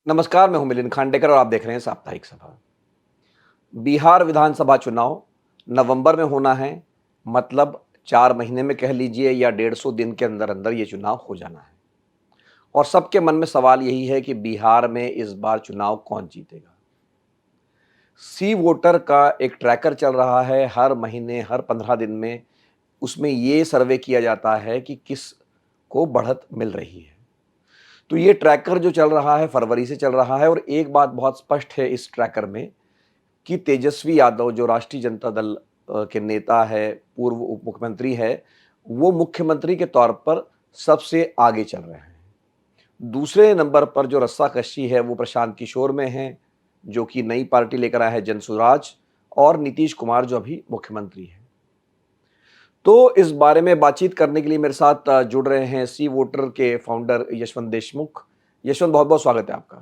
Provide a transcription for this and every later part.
नमस्कार, मैं हूं मिलिंद खांडेकर और आप देख रहे हैं साप्ताहिक सभा। बिहार विधानसभा चुनाव नवंबर में होना है, मतलब 4 महीने में कह लीजिए या 150 दिन के अंदर-अंदर ये चुनाव हो जाना है। और सबके मन में सवाल यही है कि बिहार में इस बार चुनाव कौन जीतेगा? सी वोटर का एक ट्रैकर चल रहा है, हर महीने, हर 15 दिन में उसमें ये सर्वे किया जाता है कि किसको बढ़त मिल रही है। तो ये ट्रैकर जो चल रहा है, फरवरी से चल रहा है और एक बात बहुत स्पष्ट है इस ट्रैकर में कि तेजस्वी यादव जो राष्ट्रीय जनता दल के नेता है, पूर्व उप मुख्यमंत्री है, वो मुख्यमंत्री के तौर पर सबसे आगे चल रहे हैं। दूसरे नंबर पर जो रस्साकशी है वो प्रशांत किशोर में है, जो कि नई पार्टी लेकर आए हैं जनसुराज, और नीतीश कुमार जो अभी मुख्यमंत्री हैं। तो इस बारे में बातचीत करने के लिए मेरे साथ जुड़ रहे हैं सी वोटर के फाउंडर यशवंत देशमुख। यशवंत, बहुत-बहुत स्वागत है आपका।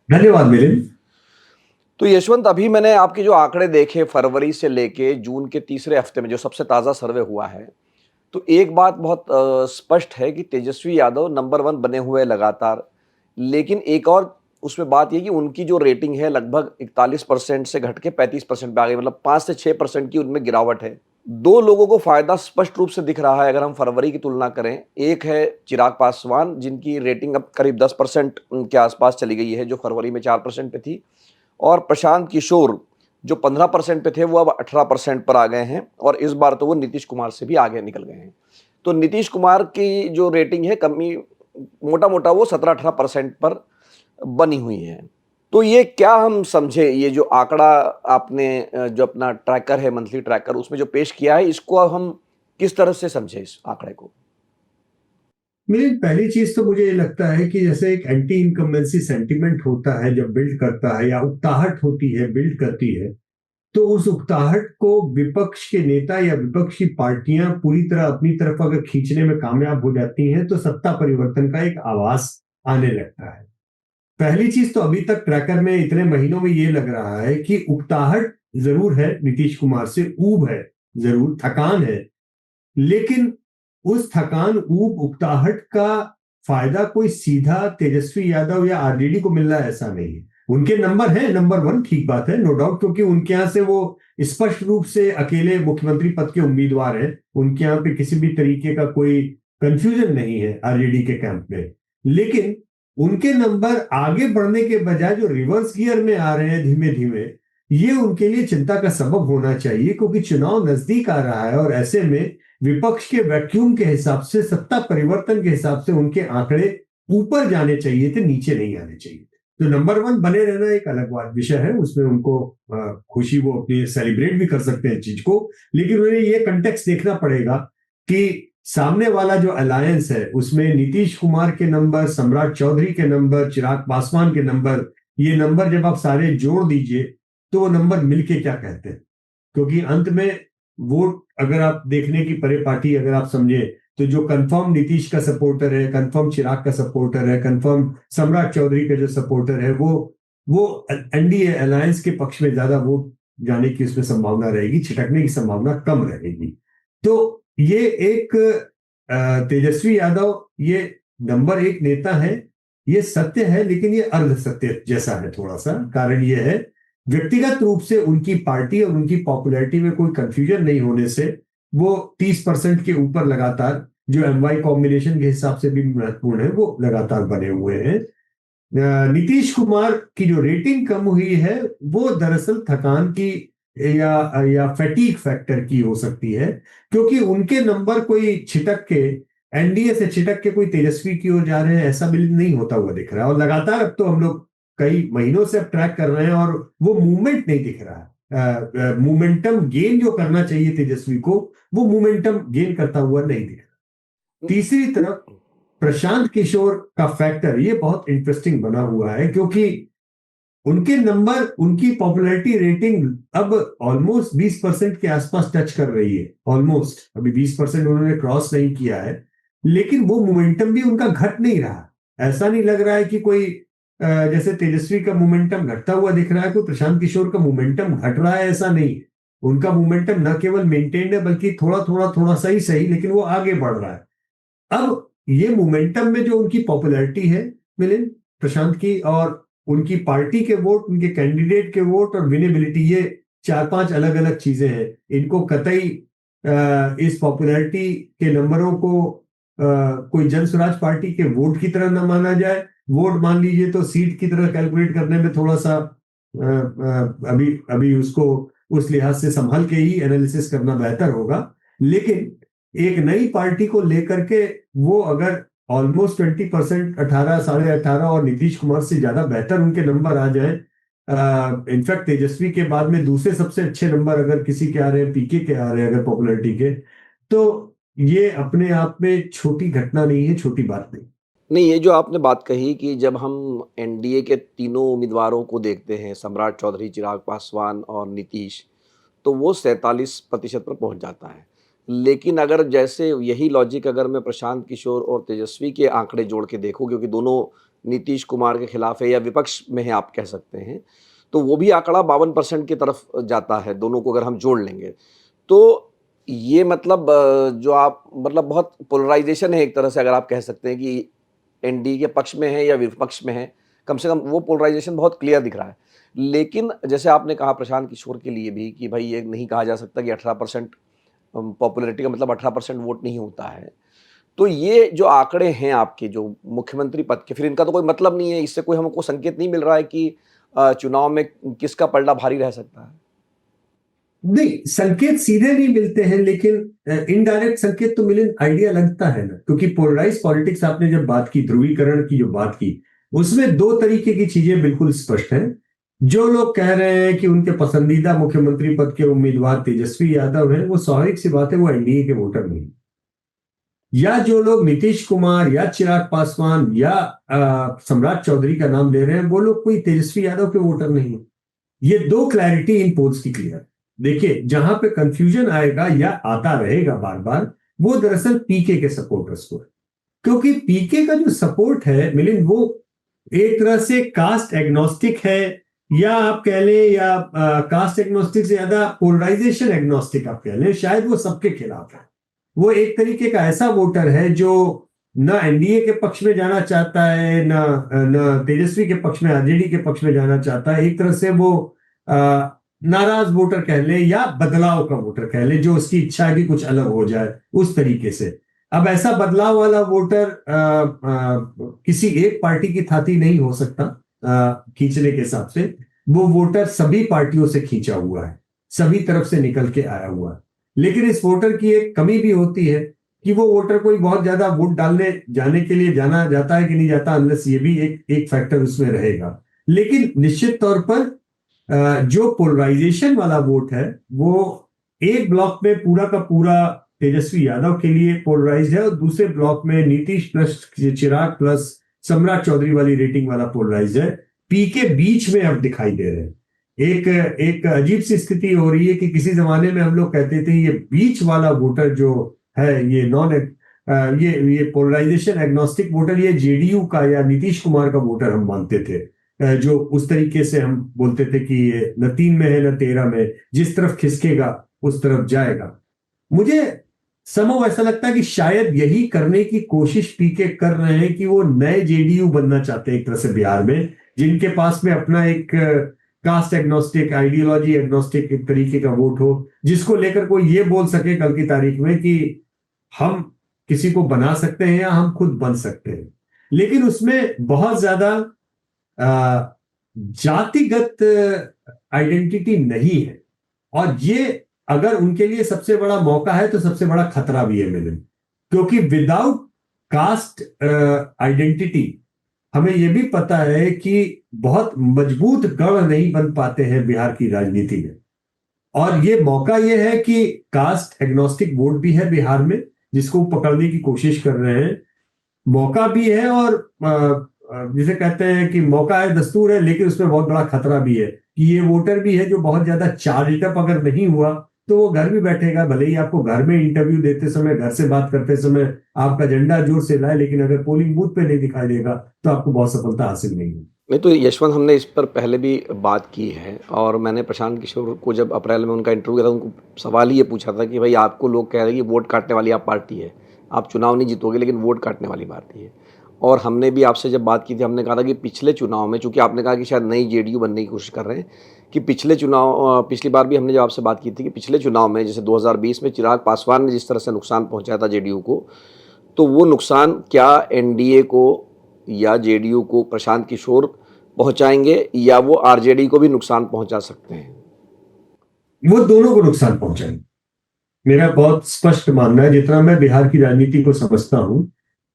धन्यवाद मिलिंद। तो यशवंत, अभी मैंने आपके जो आंकड़े देखे फरवरी से लेके जून के तीसरे हफ्ते में जो सबसे ताज़ा सर्वे हुआ है, तो एक बात बहुत स्पष्ट है कि तेजस्वी यादव नंबर 1 बने हुए हैं लगातार। लेकिन एक और उसमें बात ये कि उनकी जो रेटिंग है लगभग 41% से घट के 35% पे आ गई, मतलब 5 से 6% की उनमें गिरावट है। 2 लोगों को फ़ायदा स्पष्ट रूप से दिख रहा है अगर हम फरवरी की तुलना करें। एक है चिराग पासवान, जिनकी रेटिंग अब करीब 10% के आसपास चली गई है, जो फरवरी में 4% पे थी। और प्रशांत किशोर जो 15% पे थे वो अब 18% पर आ गए हैं और इस बार तो वो नीतीश कुमार से भी आगे निकल गए हैं। तो नीतीश कुमार की जो रेटिंग है कमी मोटा-मोटा वो 17-18% पर बनी हुई है। तो ये क्या हम समझे, ये जो आंकड़ा आपने जो अपना ट्रैकर है, मंथली ट्रैकर, उसमें जो पेश किया है, इसको अब हम किस तरह से समझे इस आंकड़े को? मिलिंद, पहली चीज तो मुझे ये लगता है कि जैसे एक एंटी इनकम्बेंसी सेंटिमेंट होता है जब बिल्ड करता है, या उकताहट होती है बिल्ड करती है, तो उस उकताहट को विपक्ष के नेता या विपक्ष की पार्टियां पूरी तरह अपनी तरफ अगर खींचने में कामयाब हो जाती हैं तो सत्ता परिवर्तन का एक आभास आने लगता है। पहली चीज तो अभी तक ट्रैकर में इतने महीनों में ये लग रहा है कि उकताहट जरूर है, नीतीश कुमार से ऊब है, जरूर थकान है, लेकिन उस थकान ऊब उकताहट का फायदा कोई सीधा तेजस्वी यादव या आरजेडी को मिल रहा है ऐसा नहीं है। उनके नंबर है, नंबर 1, ठीक बात है, नो डाउट, क्योंकि उनके यहां से वो स्पष्ट रूप से अकेले मुख्यमंत्री पद के उम्मीदवार हैं। उनके यहाँ पे किसी भी तरीके का कोई कंफ्यूजन नहीं है आरजेडी के कैंप में। लेकिन उनके नंबर आगे बढ़ने के बजाय जो रिवर्स गियर में आ रहे हैं धीमे धीमे, ये उनके लिए चिंता का सबब होना चाहिए, क्योंकि चुनाव नजदीक आ रहा है और ऐसे में विपक्ष के वैक्यूम के हिसाब से, सत्ता परिवर्तन के हिसाब से उनके आंकड़े ऊपर जाने चाहिए थे, नीचे नहीं आने चाहिए थे। तो नंबर 1 बने रहना एक अलग बात विषय है, उसमें उनको खुशी, वो अपनी सेलिब्रेट भी कर सकते हैं चीज को। लेकिन उन्हें ये कंटेक्स्ट देखना पड़ेगा कि सामने वाला जो अलायंस है उसमें नीतीश कुमार के नंबर, सम्राट चौधरी के नंबर, चिराग पासवान के नंबर, ये नंबर जब आप सारे जोड़ दीजिए तो वो नंबर मिलके क्या कहते हैं। क्योंकि अंत में वोट अगर आप देखने की परिपाटी अगर आप समझे, तो जो कंफर्म नीतीश का सपोर्टर है, कंफर्म चिराग का सपोर्टर है, कंफर्म सम्राट चौधरी का जो सपोर्टर है, वो एनडीए अलायंस के पक्ष में ज्यादा वोट जाने की उसमें संभावना रहेगी, छिटकने की संभावना कम रहेगी। तो ये एक तेजस्वी यादव ये नंबर 1 नेता है, ये सत्य है, लेकिन ये अर्ध सत्य जैसा है थोड़ा सा। कारण ये है, व्यक्तिगत रूप से उनकी पार्टी और उनकी पॉपुलैरिटी में कोई कंफ्यूजन नहीं होने से वो 30% के ऊपर लगातार, जो एमवाई कॉम्बिनेशन के हिसाब से भी महत्वपूर्ण है, वो लगातार बने हुए हैं। नीतीश कुमार की जो रेटिंग कम हुई है वो दरअसल थकान की या फैटीग फैक्टर की हो सकती है, क्योंकि उनके नंबर कोई छिटक के, एनडीए से छिटक के कोई तेजस्वी की ओर जा रहे हैं ऐसा बिल्कुल नहीं होता हुआ दिख रहा है। और लगातार अब तो हम लोग कई महीनों से अब ट्रैक कर रहे हैं और वो मूवमेंट नहीं दिख रहा है। मोमेंटम गेन जो करना चाहिए तेजस्वी को, वो मोमेंटम गेन करता हुआ नहीं दिख रहा। तीसरी तरफ प्रशांत किशोर का फैक्टर ये बहुत इंटरेस्टिंग बना हुआ है, क्योंकि उनके नंबर, उनकी पॉपुलैरिटी रेटिंग अब ऑलमोस्ट 20% के आसपास टच कर रही है। ऑलमोस्ट, अभी 20% उन्होंने क्रॉस नहीं किया है, लेकिन वो मोमेंटम भी उनका घट नहीं रहा। ऐसा नहीं लग रहा है कि कोई जैसे तेजस्वी का मोमेंटम घटता हुआ दिख रहा है, कोई प्रशांत किशोर का मोमेंटम घट रहा है, ऐसा नहीं। उनका मोमेंटम न केवल मेंटेन्ड है, बल्कि थोड़ा थोड़ा थोड़ा सा ही सही, लेकिन वो आगे बढ़ रहा है। अब ये मोमेंटम में जो उनकी पॉपुलैरिटी है मिलिंद, प्रशांत की, और उनकी पार्टी के वोट, उनके कैंडिडेट के वोट और विनेबिलिटी, ये 4-5 अलग अलग चीजें हैं। इनको कतई इस पॉपुलैरिटी के नंबरों को कोई जन स्वराज पार्टी के वोट की तरह न माना जाए। वोट मान लीजिए तो सीट की तरह कैलकुलेट करने में थोड़ा सा अभी अभी उसको उस लिहाज से संभल के ही एनालिसिस करना बेहतर होगा। लेकिन एक नई पार्टी को लेकर के वो अगर ऑलमोस्ट 20%, 18, 18.5, और नीतीश कुमार से ज्यादा बेहतर उनके नंबर आ जाए, इनफैक्ट तेजस्वी के बाद में दूसरे सबसे अच्छे नंबर अगर किसी के आ रहे हैं, पीके के आ रहे हैं अगर पॉपुलैरिटी के, तो ये अपने आप में छोटी घटना नहीं है, छोटी बात नहीं। नहीं, ये जो आपने बात कही कि जब हम एनडीए के तीनों उम्मीदवारों को देखते हैं, सम्राट चौधरी, चिराग पासवान और नीतीश, तो वो 47% पर पहुंच जाता है। लेकिन अगर जैसे यही लॉजिक अगर मैं प्रशांत किशोर और तेजस्वी के आंकड़े जोड़ के देखूं, क्योंकि दोनों नीतीश कुमार के खिलाफ है या विपक्ष में है आप कह सकते हैं, तो वो भी आंकड़ा 52% की तरफ जाता है, दोनों को अगर हम जोड़ लेंगे। तो ये मतलब जो आप मतलब बहुत पोलराइजेशन है एक तरह से, अगर आप कह सकते हैं कि एनडीए के पक्ष में है या विपक्ष में है, कम से कम वो पोलराइजेशन बहुत क्लियर दिख रहा है। लेकिन जैसे आपने कहा प्रशांत किशोर के लिए भी कि भाई ये नहीं कहा जा सकता कि 18% पॉपुलैरिटी का मतलब 18% वोट नहीं होता है। तो ये जो आंकड़े हैं आपके जो मुख्यमंत्री पद के, फिर इनका तो कोई मतलब नहीं है, इससे कोई हमको संकेत नहीं मिल रहा है कि चुनाव में किसका पलड़ा भारी रह सकता है। नहीं, संकेत सीधे नहीं मिलते हैं, लेकिन इनडायरेक्ट संकेत तो मिले, आइडिया लगता है ना, क्योंकि पोलराइज पॉलिटिक्स आपने जब बात की, ध्रुवीकरण की जो बात की, उसमें दो तरीके की चीजें बिल्कुल स्पष्ट हैं। जो लोग कह रहे हैं कि उनके पसंदीदा मुख्यमंत्री पद के उम्मीदवार तेजस्वी यादव हैं, वो स्वाभाविक सी बात है, वो एनडीए के वोटर नहीं। या जो लोग नीतीश कुमार या चिराग पासवान या सम्राट चौधरी का नाम ले रहे हैं, वो लोग कोई तेजस्वी यादव के वोटर नहीं है। ये दो क्लैरिटी इन पोल्स की क्लियर। देखिए, जहां पे कंफ्यूजन आएगा या आता रहेगा बार बार, वो दरअसल पीके के सपोर्टर्स को है। क्योंकि पीके का जो सपोर्ट है मिलिंद, वो एक तरह से कास्ट एग्नोस्टिक है, या आप कह लें, या कास्ट एग्नोस्टिक से ज्यादा पोलराइजेशन एग्नोस्टिक आप कह लें, शायद वो सबके खिलाफ है। वो एक तरीके का ऐसा वोटर है जो न एनडीए के पक्ष में जाना चाहता है, न न तेजस्वी के पक्ष में, आरजेडी के पक्ष में जाना चाहता है। एक तरह से वो नाराज वोटर कह ले, या बदलाव का वोटर कह ले, जो उसकी इच्छा है कि कुछ अलग हो जाए, उस तरीके से। अब ऐसा बदलाव वाला वोटर किसी एक पार्टी की थाती नहीं हो सकता खींचने के हिसाब से। वो वोटर सभी पार्टियों से खींचा हुआ है, सभी तरफ से निकल के आया हुआ है। लेकिन इस वोटर की एक कमी भी होती है कि वो वोटर कोई बहुत ज्यादा वोट डालने जाने के लिए जाना जाता है कि नहीं जाता, अनलेस ये भी एक फैक्टर उसमें रहेगा। लेकिन निश्चित तौर पर जो पोलराइजेशन वाला वोट है, वो एक ब्लॉक में पूरा का पूरा तेजस्वी यादव के लिए पोलराइज है, और दूसरे ब्लॉक में नीतीश प्लस चिराग प्लस सम्राट चौधरी वाली रेटिंग वाला पोलराइज है। पी के बीच में अब दिखाई दे रहे हैं। एक एक अजीब सी स्थिति हो रही है कि किसी जमाने में हम लोग कहते थे ये बीच वाला वोटर जो है, ये नॉन ये पोलराइजेशन एग्नोस्टिक वोटर, ये जेडीयू का या नीतीश कुमार का वोटर हम मानते थे। जो उस तरीके से हम बोलते थे कि ये न 3 में है न 13 में, जिस तरफ खिसकेगा उस तरफ जाएगा। मुझे समझ ऐसा लगता है कि शायद यही करने की कोशिश पीके कर रहे हैं, कि वो नए जेडीयू बनना चाहते हैं एक तरह से बिहार में, जिनके पास में अपना एक कास्ट एग्नोस्टिक, आइडियोलॉजी एग्नोस्टिक एक तरीके का वोट हो, जिसको लेकर कोई ये बोल सके कल की तारीख में कि हम किसी को बना सकते हैं या हम खुद बन सकते हैं। लेकिन उसमें बहुत ज्यादा जातिगत आइडेंटिटी नहीं है, और ये अगर उनके लिए सबसे बड़ा मौका है तो सबसे बड़ा खतरा भी है मिलन। क्योंकि विदाउट कास्ट आइडेंटिटी हमें यह भी पता है कि बहुत मजबूत गढ़ नहीं बन पाते हैं बिहार की राजनीति में। और ये मौका ये है कि कास्ट एग्नोस्टिक वोट भी है बिहार में, जिसको पकड़ने की कोशिश कर रहे हैं। मौका भी है, और जिसे कहते हैं कि मौका है दस्तूर है, लेकिन उसमें बहुत बड़ा खतरा भी है कि ये वोटर भी है जो बहुत ज्यादा चार्ज अप अगर नहीं हुआ तो वो घर भी बैठेगा। भले ही आपको घर में इंटरव्यू देते समय, घर से बात करते समय आपका झंडा जोर से लाए, लेकिन अगर पोलिंग बूथ पे नहीं दिखाई देगा तो आपको बहुत सफलता हासिल नहीं होगी। नहीं, तो यशवंत, हमने इस पर पहले भी बात की है, और मैंने प्रशांत किशोर को जब अप्रैल में उनका इंटरव्यू किया था, उनको सवाल ही ये पूछा था कि भाई आपको लोग कह रहे हैं कि वोट काटने वाली आप पार्टी है, आप चुनाव नहीं जीतोगे लेकिन वोट काटने वाली पार्टी है। और हमने भी आपसे जब बात की थी, हमने कहा था कि पिछले चुनाव में, चूँकि आपने कहा कि शायद नई जेडीयू बनने की कोशिश कर रहे हैं, कि पिछली बार भी हमने जब आपसे बात की थी कि पिछले चुनाव में जैसे 2020 में चिराग पासवान ने जिस तरह से नुकसान पहुँचाया था जेडीयू को, तो वो नुकसान क्या एनडीए को या जेडीयू को प्रशांत किशोर पहुँचाएँगे या वो आरजेडी को भी नुकसान पहुँचा सकते हैं? वो दोनों को नुकसान पहुंचाएंगे। मेरा बहुत स्पष्ट मानना है, जितना मैं बिहार की राजनीति को समझता हूं,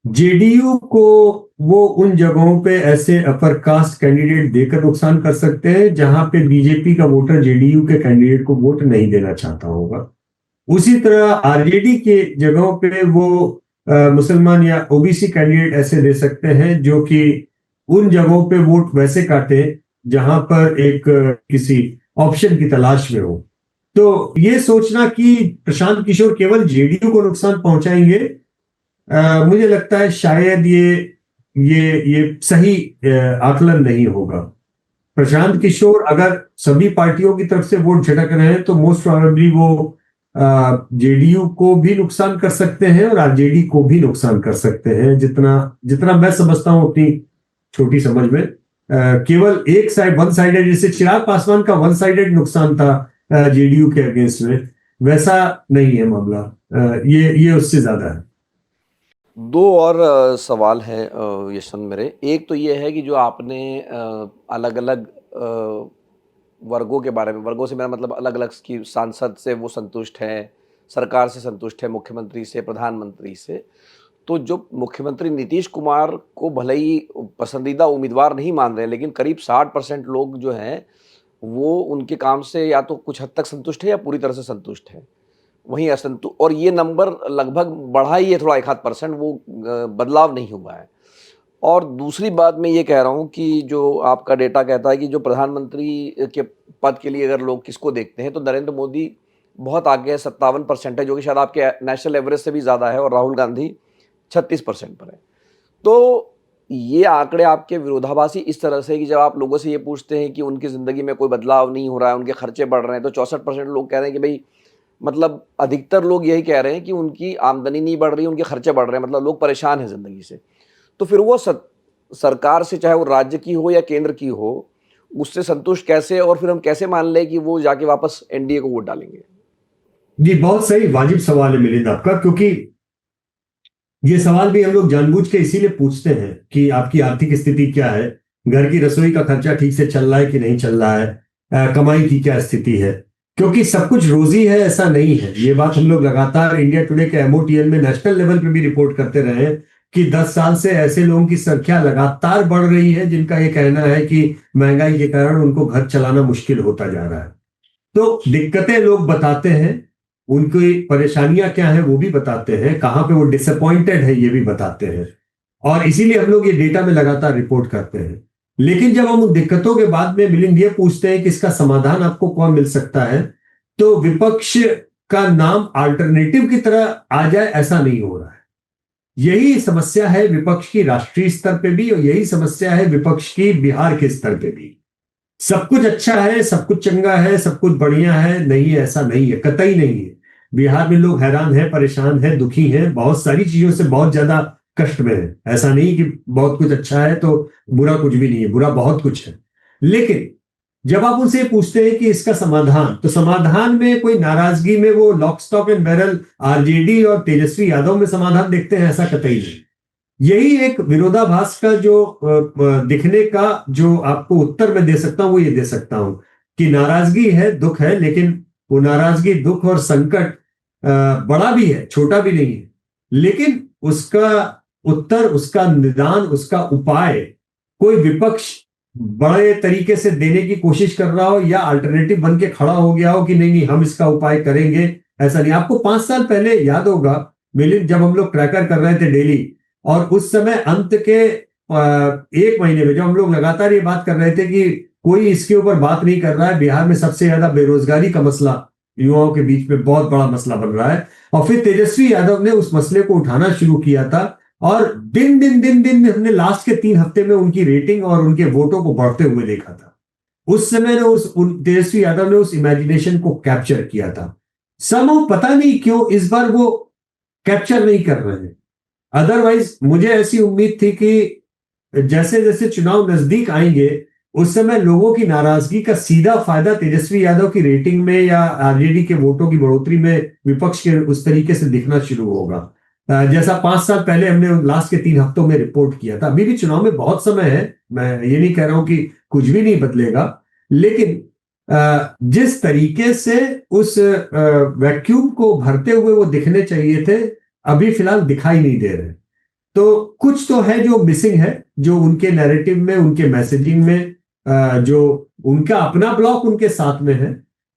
जेडीयू को वो उन जगहों पे ऐसे अपर कास्ट कैंडिडेट देकर नुकसान कर सकते हैं जहां पे बीजेपी का वोटर जेडीयू के कैंडिडेट को वोट नहीं देना चाहता होगा। उसी तरह आरजेडी के जगहों पे वो मुसलमान या ओबीसी कैंडिडेट ऐसे दे सकते हैं जो कि उन जगहों पे वोट वैसे काटे जहां पर एक किसी ऑप्शन की तलाश में हो। तो ये सोचना कि प्रशांत किशोर केवल जेडीयू को नुकसान पहुंचाएंगे, मुझे लगता है शायद ये सही आकलन नहीं होगा। प्रशांत किशोर अगर सभी पार्टियों की तरफ से वोट झटक रहे हैं तो मोस्ट प्रोबेबली वो जेडीयू को भी नुकसान कर सकते हैं और आरजेडी को भी नुकसान कर सकते हैं। जितना जितना मैं समझता हूं अपनी छोटी समझ में, केवल एक साइड वन साइडेड, जैसे चिराग पासवान का वन साइडेड नुकसान था जेडीयू के अगेंस्ट में, वैसा नहीं है मामला। ये उससे ज्यादा है। दो और सवाल हैं यशवंत मेरे। एक तो ये है कि जो आपने अलग-अलग वर्गों के बारे में, वर्गों से मेरा मतलब अलग-अलग कि सांसद से वो संतुष्ट हैं, सरकार से संतुष्ट है, मुख्यमंत्री से, प्रधानमंत्री से। तो जो मुख्यमंत्री नीतीश कुमार को भले ही पसंदीदा उम्मीदवार नहीं मान रहे हैं, लेकिन करीब 60% लोग जो हैं, वो उनके काम से या तो कुछ हद तक संतुष्ट है या पूरी तरह से संतुष्ट है। वहीं और ये नंबर लगभग बढ़ा ही है थोड़ा 1-8%, वो बदलाव नहीं हुआ है। और दूसरी बात मैं ये कह रहा हूँ कि जो आपका डेटा कहता है कि जो प्रधानमंत्री के पद के लिए अगर लोग किसको देखते हैं तो नरेंद्र मोदी बहुत आगे है, 57% है, जो कि शायद आपके नेशनल एवरेज से भी ज़्यादा है, और राहुल गांधी 36% पर है। तो ये आंकड़े आपके विरोधाभासी इस तरह से कि जब आप लोगों से ये पूछते हैं कि उनकी ज़िंदगी में कोई बदलाव नहीं हो रहा है, उनके खर्चे बढ़ रहे हैं, तो 64% लोग कह रहे हैं कि भाई, मतलब अधिकतर लोग यही कह रहे हैं कि उनकी आमदनी नहीं बढ़ रही, उनके खर्चे बढ़ रहे हैं, मतलब लोग परेशान हैं ज़िंदगी से। तो फिर वो सरकार से, चाहे वो राज्य की हो या केंद्र की हो, उससे संतुष्ट कैसे, और फिर हम कैसे मान लें कि वो जाके वापस एनडीए को वोट डालेंगे? जी, बहुत सही वाजिब सवाल है मिलिंद आपका, क्योंकि ये सवाल भी हम लोग जानबूझ के इसीलिए पूछते हैं कि आपकी आर्थिक स्थिति क्या है, घर की रसोई का खर्चा ठीक से चल रहा है कि नहीं चल रहा है, कमाई की क्या स्थिति है। क्योंकि सब कुछ रोजी है ऐसा नहीं है। ये बात हम लोग लगातार इंडिया टुडे के एमओटीएन में नेशनल लेवल पे भी रिपोर्ट करते रहे हैं कि 10 साल से ऐसे लोगों की संख्या लगातार बढ़ रही है जिनका ये कहना है कि महंगाई के कारण उनको घर चलाना मुश्किल होता जा रहा है। तो दिक्कतें लोग बताते हैं, उनकी परेशानियां क्या है वो भी बताते हैं, कहां पे वो डिसअपॉइंटेड है ये भी बताते हैं, और इसीलिए हम लोग ये डेटा में लगातार रिपोर्ट करते हैं। लेकिन जब हम उन दिक्कतों के बाद में मिलिंद ये पूछते हैं कि इसका समाधान आपको कौन मिल सकता है, तो विपक्ष का नाम अल्टरनेटिव की तरह आ जाए ऐसा नहीं हो रहा है। यही समस्या है विपक्ष की राष्ट्रीय स्तर पे भी, और यही समस्या है विपक्ष की बिहार के स्तर पे भी। सब कुछ अच्छा है, सब कुछ चंगा है, सब कुछ बढ़िया है, नहीं है ऐसा नहीं है, कतई नहीं है। बिहार में लोग हैरान हैं, परेशान हैं, दुखी हैं, बहुत सारी चीजों से बहुत ज्यादा कष्ट में है। ऐसा नहीं कि बहुत कुछ अच्छा है तो बुरा कुछ भी नहीं है, बुरा बहुत कुछ है। लेकिन जब आप उनसे पूछते हैं कि इसका समाधान, तो समाधान में कोई नाराजगी में वो lock stock and barrel RJD और तेजस्वी यादव में समाधान देखते हैं, ऐसा कतई नहीं। यही एक विरोधाभास का जो दिखने का जो आपको उत्तर मैं दे सकता हूं वो ये दे सकता हूं कि नाराजगी है, दुख है, लेकिन वो नाराजगी, दुख और संकट बड़ा भी है, छोटा भी नहीं है। लेकिन उसका उत्तर, उसका निदान, उसका उपाय कोई विपक्ष बड़े तरीके से देने की कोशिश कर रहा हो या अल्टरनेटिव बन के खड़ा हो गया हो कि नहीं नहीं हम इसका उपाय करेंगे, ऐसा नहीं। आपको 5 साल पहले याद होगा मिलिंद, जब हम लोग ट्रैकर कर रहे थे डेली, और उस समय अंत के 1 महीने में जब हम लोग लगातार ये बात कर रहे थे कि कोई इसके ऊपर बात नहीं कर रहा है, बिहार में सबसे ज्यादा बेरोजगारी का मसला युवाओं के बीच में बहुत बड़ा मसला बन रहा है, और फिर तेजस्वी यादव ने उस मसले को उठाना शुरू किया था, और दिन दिन दिन दिन में हमने लास्ट के 3 हफ्ते में उनकी रेटिंग और उनके वोटों को बढ़ते हुए देखा था। उस समय ने तेजस्वी यादव ने उस इमेजिनेशन को कैप्चर किया था। समो पता नहीं क्यों इस बार वो कैप्चर नहीं कर रहे हैं। अदरवाइज मुझे ऐसी उम्मीद थी कि जैसे जैसे चुनाव नजदीक आएंगे उस समय लोगों की नाराजगी का सीधा फायदा तेजस्वी यादव की रेटिंग में या आरजेडी के वोटों की बढ़ोतरी में विपक्ष के उस तरीके से दिखना शुरू होगा। जैसा 5 साल पहले हमने लास्ट के 3 हफ्तों में रिपोर्ट किया था। अभी भी चुनाव में बहुत समय है, मैं ये नहीं कह रहा हूं कि कुछ भी नहीं बदलेगा, लेकिन जिस तरीके से उस वैक्यूम को भरते हुए वो दिखने चाहिए थे, अभी फिलहाल दिखाई नहीं दे रहे। तो कुछ तो है जो मिसिंग है, जो उनके नैरेटिव में, उनके मैसेजिंग में, जो उनका अपना ब्लॉक उनके साथ में है।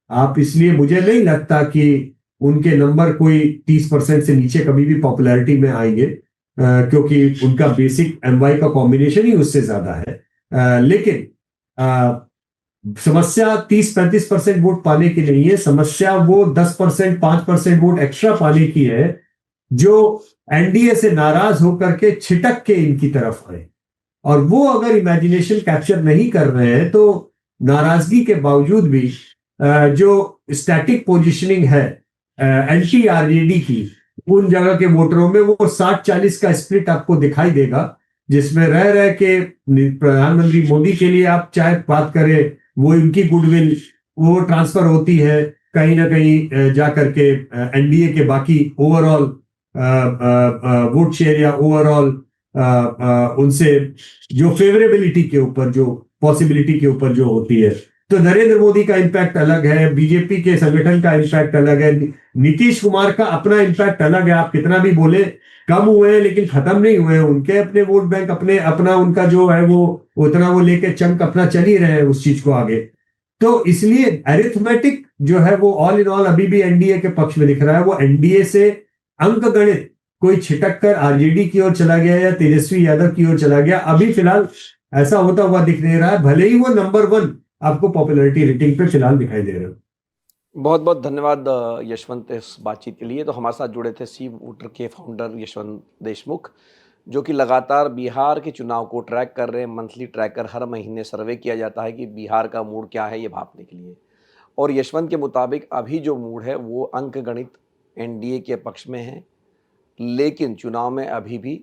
आप इसलिए मुझे नहीं लगता कि उनके नंबर कोई 30% से नीचे कभी भी पॉपुलैरिटी में आएंगे, क्योंकि उनका बेसिक एमवाई का कॉम्बिनेशन ही उससे ज्यादा है। लेकिन समस्या 30-35% वोट पाने की नहीं है, समस्या वो 10%, 5% वोट एक्स्ट्रा पाने की है, जो एनडीए से नाराज होकर के छिटक के इनकी तरफ आए। और वो अगर इमेजिनेशन कैप्चर नहीं कर रहे हैं तो नाराजगी के बावजूद भी जो स्टैटिक पोजीशनिंग है एंटी आरजेडी की, उन जगह के वोटरों में वो 60-40 का स्प्लिट आपको दिखाई देगा, जिसमें रह रह के प्रधानमंत्री मोदी के लिए आप चाहे बात करें, वो इनकी गुडविल वो ट्रांसफर होती है कहीं ना कहीं जा करके एनडीए के बाकी ओवरऑल वोट शेयर या ओवरऑल उनसे जो फेवरेबिलिटी के ऊपर, जो पॉसिबिलिटी के ऊपर जो होती है। तो नरेंद्र मोदी का इम्पैक्ट अलग है, बीजेपी के संगठन का इम्पैक्ट अलग है, नीतीश कुमार का अपना इम्पैक्ट अलग है। आप कितना भी बोले कम हुए हैं लेकिन खत्म नहीं हुए हैं, उनके अपने वोट बैंक, अपने अपना उनका जो है वो उतना वो लेके चंक अपना चल ही रहे हैं उस चीज को आगे। तो इसलिए अरिथमेटिक जो है वो ऑल इन ऑल अभी भी एनडीए के पक्ष में दिख रहा है। वो एनडीए से अंक गणित कोई छिटक कर आरजेडी की ओर चला गया या तेजस्वी यादव की ओर चला गया, अभी फिलहाल ऐसा होता हुआ दिख नहीं रहा है, भले ही वो नंबर 1 आपको पॉपुलैरिटी रेटिंग पे फिलहाल दिखाई दे रहे हो। बहुत बहुत धन्यवाद यशवंत इस बातचीत के लिए। तो हमारे साथ जुड़े थे सी वोटर के फाउंडर यशवंत देशमुख, जो कि लगातार बिहार के चुनाव को ट्रैक कर रहे हैं। मंथली ट्रैकर, हर महीने सर्वे किया जाता है कि बिहार का मूड क्या है, ये भापने के लिए। और यशवंत के मुताबिक अभी जो मूड है वो अंक गणित एनडीए के पक्ष में है, लेकिन चुनाव में अभी भी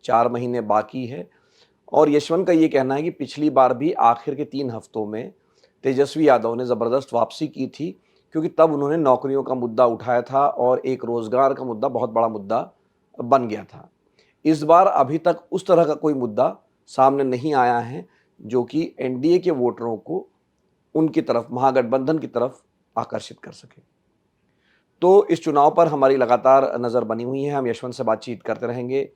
4 महीने बाकी है। और यशवंत का ये कहना है कि पिछली बार भी आखिर के 3 हफ्तों में तेजस्वी यादव ने ज़बरदस्त वापसी की थी, क्योंकि तब उन्होंने नौकरियों का मुद्दा उठाया था और एक रोज़गार का मुद्दा बहुत बड़ा मुद्दा बन गया था। इस बार अभी तक उस तरह का कोई मुद्दा सामने नहीं आया है जो कि एनडीए के वोटरों को उनकी तरफ, महागठबंधन की तरफ आकर्षित कर सके। तो इस चुनाव पर हमारी लगातार नज़र बनी हुई है। हम यशवंत से बातचीत करते रहेंगे।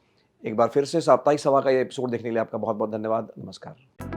एक बार फिर से साप्ताहिक सभा का ये एपिसोड देखने के लिए आपका बहुत बहुत धन्यवाद। नमस्कार।